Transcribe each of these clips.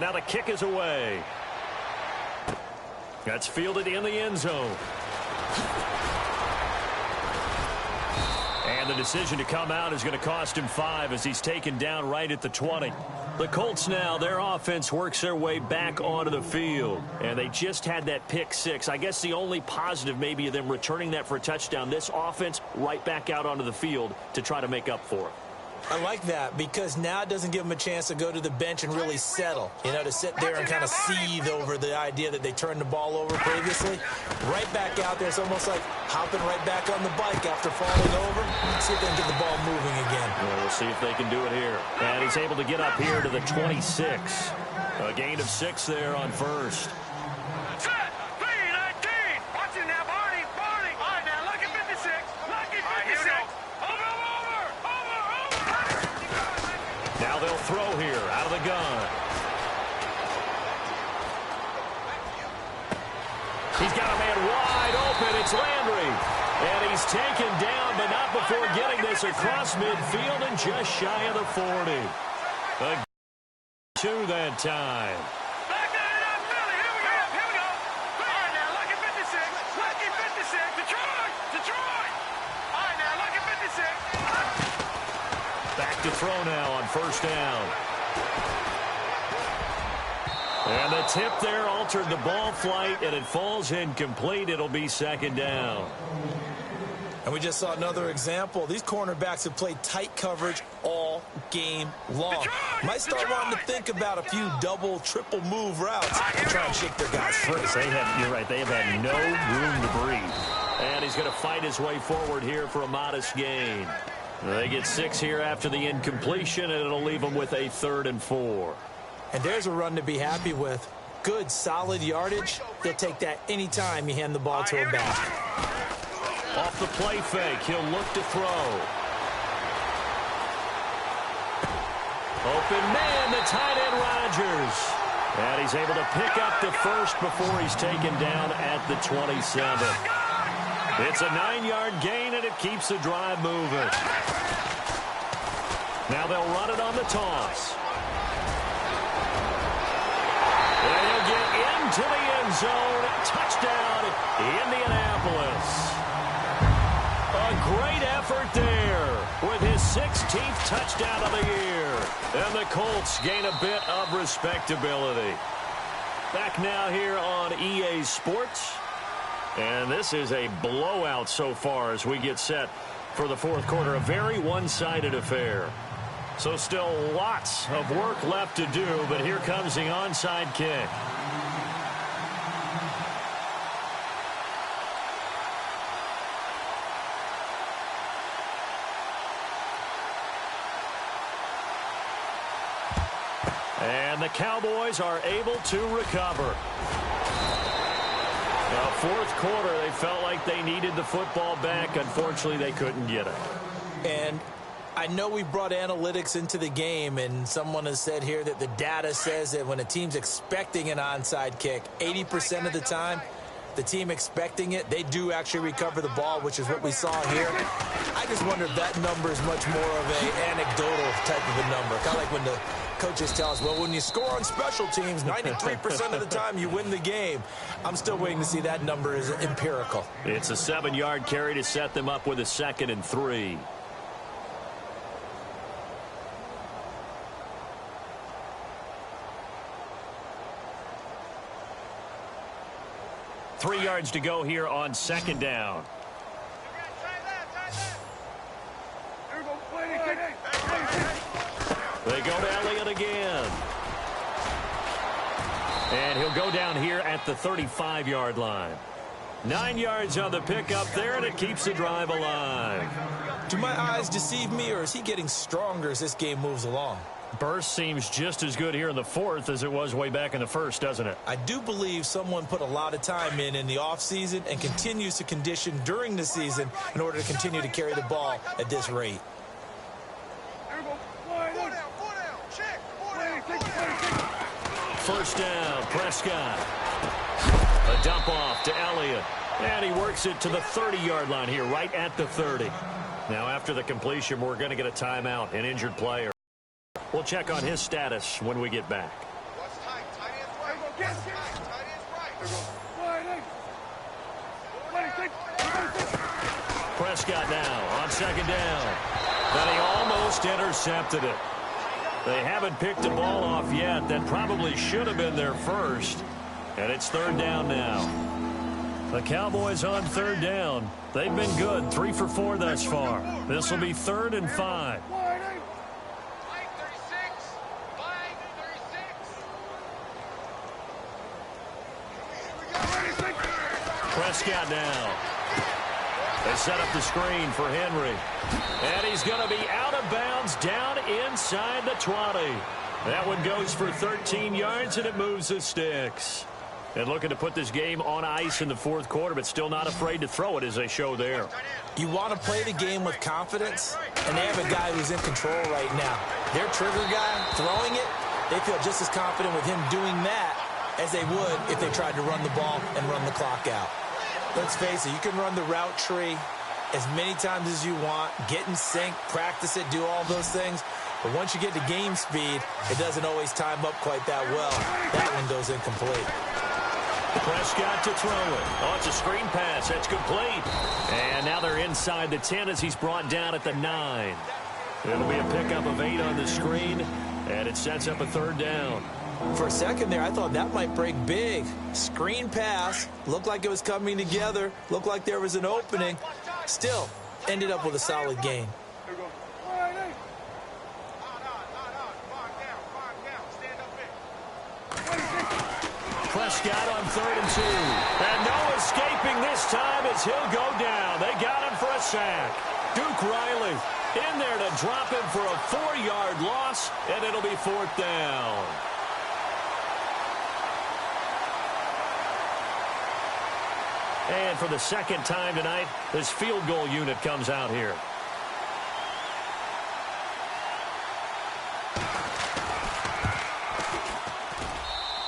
Now the kick is away. That's fielded in the end zone. And the decision to come out is going to cost him 5 as he's taken down right at the 20. The Colts now, their offense works their way back onto the field. And they just had that pick 6. I guess the only positive maybe of them returning that for a touchdown. This offense right back out onto the field to try to make up for it. I like that because now it doesn't give them a chance to go to the bench and really settle. You know, to sit there and kind of seethe over the idea that they turned the ball over previously. Right back out there, it's almost like hopping right back on the bike after falling over. Let's see if they can get the ball moving again. Well, we'll see if they can do it here. And he's able to get up here to the 26. A gain of 6 there on first. Now they'll throw here out of the gun. He's got a man wide open. It's Landry. And he's taken down, but not before getting this across midfield and just shy of the 40. A 2 that time. Back to throw now on first down. And the tip there altered the ball flight, and it falls incomplete. It'll be second down. And we just saw another example. These cornerbacks have played tight coverage all game long. Might start wanting to think about a few double, triple move routes to try and shake their guys free. You're right. They have had no room to breathe. And he's going to fight his way forward here for a modest gain. They get 6 here after the incompletion, and it'll leave them with a 3rd and 4. And there's a run to be happy with. Good, solid yardage. They'll take that anytime you hand the ball to a back. Off the play fake, he'll look to throw. Open man, the tight end Rodgers. And he's able to pick up the first before he's taken down at the 27. It's a 9-yard gain, and it keeps the drive moving. Now they'll run it on the toss. And he'll get into the end zone. Touchdown, Indianapolis. A great effort there with his 16th touchdown of the year. And the Colts gain a bit of respectability. Back now here on EA Sports. And this is a blowout so far as we get set for the 4th quarter. A very one-sided affair. So still lots of work left to do, but here comes the onside kick. And the Cowboys are able to recover. Now, 4th quarter, they felt like they needed the football back. Unfortunately, they couldn't get it. And I know we brought analytics into the game, and someone has said here that the data says that when a team's expecting an onside kick, 80% of the time, the team expecting it, they do actually recover the ball, which is what we saw here. I just wonder if that number is much more of an anecdotal type of a number. Kind of like when the coaches tell us, well, when you score on special teams, 93% of the time you win the game. I'm still waiting to see that number is empirical. It's a 7-yard carry to set them up with a 2nd and 3. Three yards to go here on 2nd down. They go to Elliott again. And he'll go down here at the 35-yard line. 9 yards on the pickup there, and it keeps the drive alive. Do my eyes deceive me, or is he getting stronger as this game moves along? Burst seems just as good here in the 4th as it was way back in the 1st, doesn't it? I do believe someone put a lot of time in the offseason and continues to condition during the season in order to continue to carry the ball at this rate. First down, Prescott. A dump off to Elliott. And he works it to the 30-yard line here, right at the 30. Now, after the completion, we're going to get a timeout, an injured player. We'll check on his status when we get back. Prescott now on second down. But he almost intercepted it. They haven't picked the ball off yet. That probably should have been their first. And it's third down now. The Cowboys on third down. They've been good, 3 for 4 thus far. This will be 3rd and 5. Prescott now. They set up the screen for Henry. And he's going to be out of bounds down inside the 20. That one goes for 13 yards, and it moves the sticks. And looking to put this game on ice in the fourth quarter, but still not afraid to throw it as they show there. You want to play the game with confidence, and they have a guy who's in control right now. Their trigger guy throwing it, they feel just as confident with him doing that as they would if they tried to run the ball and run the clock out. Let's face it, you can run the route tree as many times as you want, get in sync, practice it, do all those things. But once you get to game speed, it doesn't always time up quite that well. That one goes incomplete. Prescott to throw it. Oh, it's a screen pass. That's complete. And now they're inside the 10 as he's brought down at the 9. It'll be a pickup of 8 on the screen, and it sets up a third down. For a second there, I thought that might break big. Screen pass. Looked like it was coming together. Looked like there was an opening. Still, ended up with a solid gain. Prescott on 3rd and 2. And no escaping this time as he'll go down. They got him for a sack. Duke Riley in there to drop him for a 4-yard loss, and it'll be 4th down. And for the second time tonight, this field goal unit comes out here.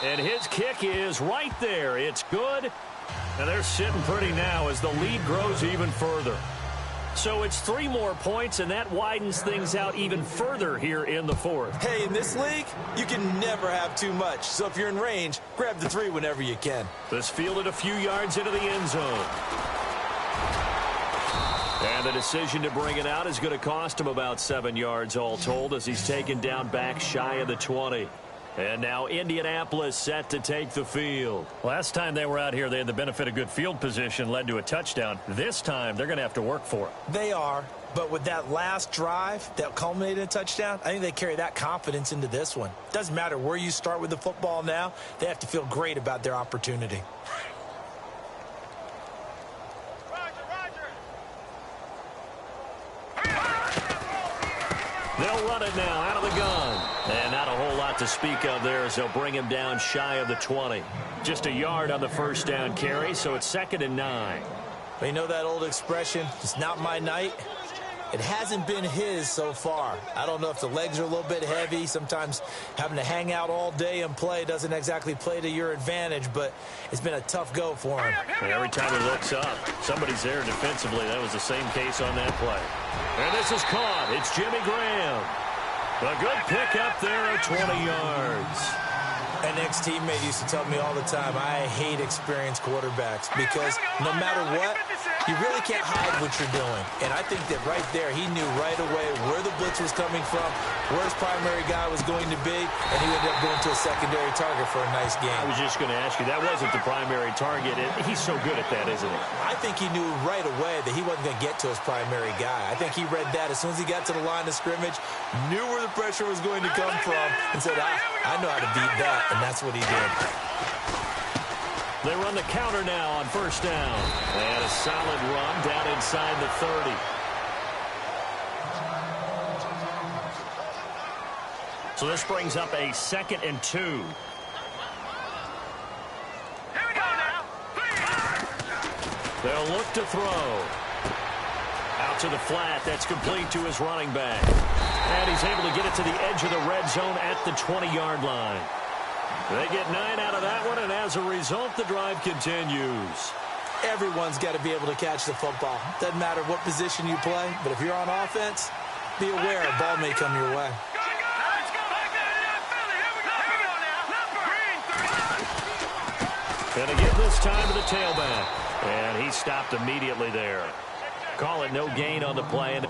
And his kick is right there. It's good. And they're sitting pretty now as the lead grows even further. So it's 3 more points, and that widens things out even further here in the fourth. Hey, in this league, you can never have too much. So if you're in range, grab the 3 whenever you can. This fielded a few yards into the end zone. And the decision to bring it out is going to cost him about 7 yards all told as he's taken down back shy of the 20. And now Indianapolis set to take the field. Last time they were out here, they had the benefit of good field position, led to a touchdown. This time, they're going to have to work for it. They are, but with that last drive that culminated in a touchdown, I think they carry that confidence into this one. Doesn't matter where you start with the football now, they have to feel great about their opportunity. They'll run it now out of the gun. And not a whole lot to speak of there as they'll bring him down shy of the 20. Just a yard on the first down carry, so it's 2nd and 9. But you know that old expression, it's not my night? It hasn't been his so far. I don't know if the legs are a little bit heavy. Sometimes having to hang out all day and play doesn't exactly play to your advantage, but it's been a tough go for him. And every time he looks up, somebody's there defensively. That was the same case on that play. And this is caught. It's Jimmy Graham. A good pickup there at 20 yards. An ex-teammate used to tell me all the time, I hate experienced quarterbacks because no matter what, you really can't hide what you're doing. And I think that right there, he knew right away where the blitz was coming from, where his primary guy was going to be, and he ended up going to a secondary target for a nice game. I was just going to ask you, that wasn't the primary target. He's so good at that, isn't he? I think he knew right away that he wasn't going to get to his primary guy. I think he read that as soon as he got to the line of scrimmage, knew where the pressure was going to come from, and said, I know how to beat that. And that's what he did. They run the counter now on first down. And a solid run down inside the 30. So this brings up a 2nd and 2. Here we go now. They'll look to throw. Out to the flat. That's complete to his running back. And he's able to get it to the edge of the red zone at the 20-yard line. They get 9 out of that one, and as a result, the drive continues. Everyone's got to be able to catch the football. Doesn't matter what position you play, but if you're on offense, be aware a ball may come your way. And again this time to the tailback. And he stopped immediately there. Call it no gain on the play. And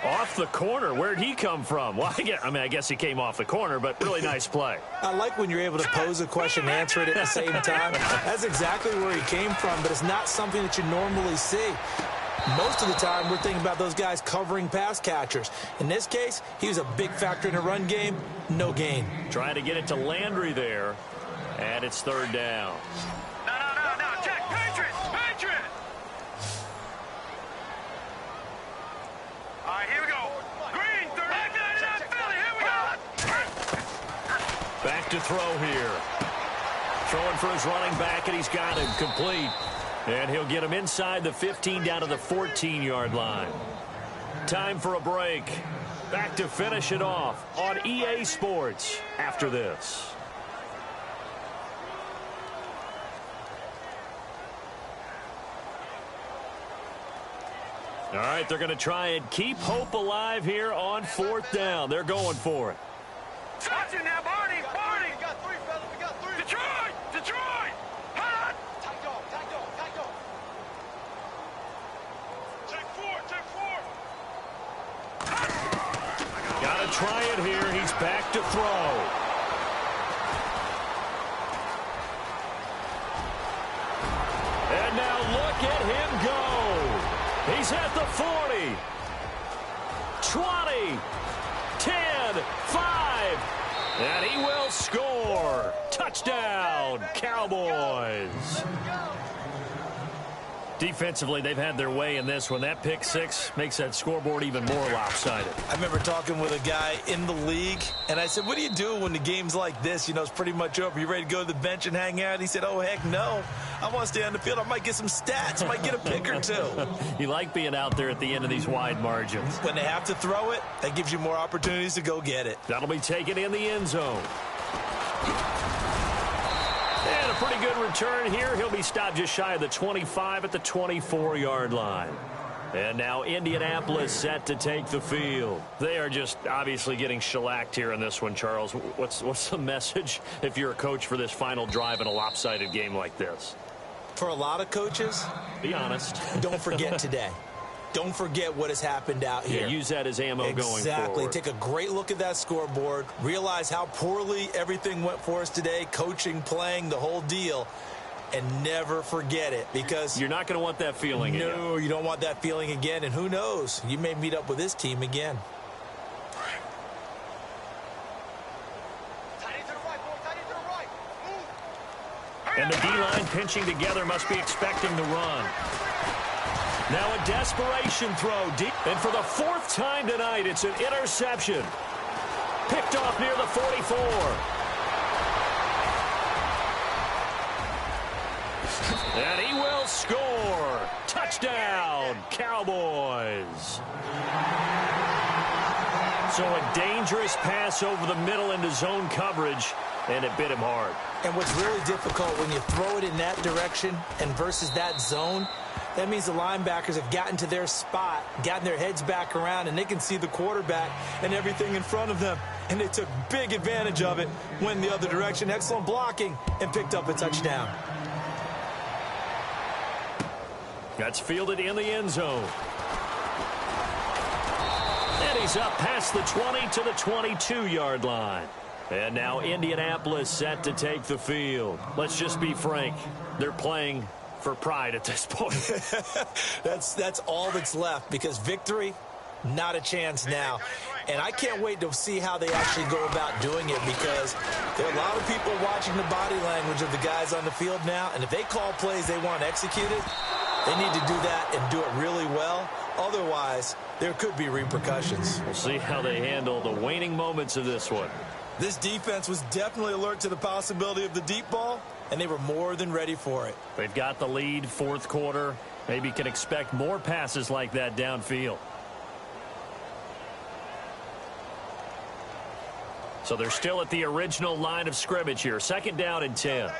off the corner, where'd he come from? Well, I guess he came off the corner, but really nice play. I like when you're able to pose a question and answer it at the same time. That's exactly where he came from, but it's not something that you normally see. Most of the time, we're thinking about those guys covering pass catchers. In this case, he was a big factor in the run game. No gain. Trying to get it to Landry there, and it's third down. No, Jack, Patriots! All right, here we go. Green, third. Philly, here we go. Back to throw here. Throwing for his running back, and he's got him complete. And he'll get him inside the 15 down to the 14-yard line. Time for a break. Back to finish it off on EA Sports after this. All right, they're going to try and keep hope alive here on fourth down. They're going for it. Watch it now, Barney. We got three, fellas. We got three. Detroit. Hot. Take off. Take four. Got to try it here. He's back to throw. And now look at him go. He's at the 40, 20, 10, 5, and he will score. Touchdown, Cowboys. Defensively, they've had their way in this one. That pick six makes that scoreboard even more lopsided. I remember talking with a guy in the league, and I said, what do you do when the game's like this? You know, it's pretty much over. You ready to go to the bench and hang out? He said, oh, heck no. I want to stay on the field. I might get some stats. I might get a pick or two. You like being out there at the end of these wide margins. When they have to throw it, that gives you more opportunities to go get it. That'll be taken in the end zone. And a pretty good return here. He'll be stopped just shy of the 25 at the 24-yard line. And now Indianapolis set to take the field. They are just obviously getting shellacked here in this one, Charles. What's the message if you're a coach for this final drive in a lopsided game like this? For a lot of coaches, be honest. Don't forget today. Don't forget what has happened out here. Yeah, use that as ammo going forward. Exactly. Take a great look at that scoreboard. Realize how poorly everything went for us today. Coaching, playing, the whole deal. And never forget it, because you're not going to want that feeling again. No, you don't want that feeling again. And who knows? You may meet up with this team again. And the D-line pinching together must be expecting the run. Now a desperation throw deep. And for the fourth time tonight, it's an interception. Picked off near the 44. And he will score. Touchdown, Cowboys. So a dangerous pass over the middle into zone coverage, and it bit him hard. And what's really difficult when you throw it in that direction and versus that zone, that means the linebackers have gotten to their spot, gotten their heads back around, and they can see the quarterback and everything in front of them. And they took big advantage of it, went the other direction. Excellent blocking, and picked up a touchdown. That's fielded in the end zone. And he's up past the 20 to the 22-yard line. And now Indianapolis set to take the field. Let's just be frank. They're playing for pride at this point. That's all that's left, because victory, not a chance now. And I can't wait to see how they actually go about doing it, because there are a lot of people watching the body language of the guys on the field now. And if they call plays they want executed, they need to do that and do it really well. Otherwise, there could be repercussions. We'll see how they handle the waning moments of this one. This defense was definitely alert to the possibility of the deep ball, and they were more than ready for it. They've got the lead, fourth quarter. Maybe can expect more passes like that downfield. So they're still at the original line of scrimmage here. Second down and 10.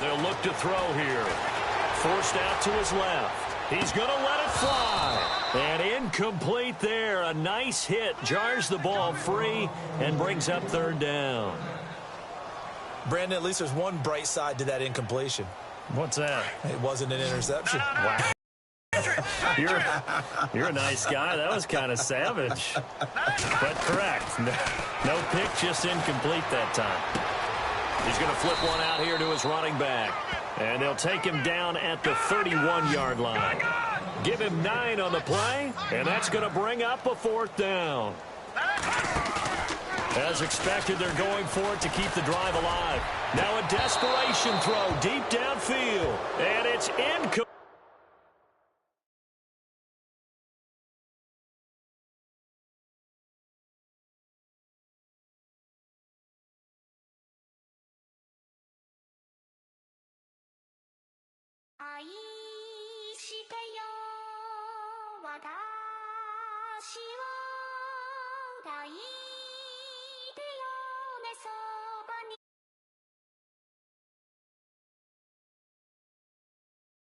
They'll look to throw here. Forced out to his left. He's going to let it fly. And incomplete there. A nice hit. Jars the ball free and brings up third down. Brandon, at least there's one bright side to that incompletion. What's that? It wasn't an interception. Wow. You're a nice guy. That was kind of savage. But correct. No pick, just incomplete that time. He's going to flip one out here to his running back. And they'll take him down at the 31-yard line. Give him 9 on the play, and that's going to bring up a 4th down. As expected, they're going for it to keep the drive alive. Now a desperation throw deep downfield, and it's incomplete.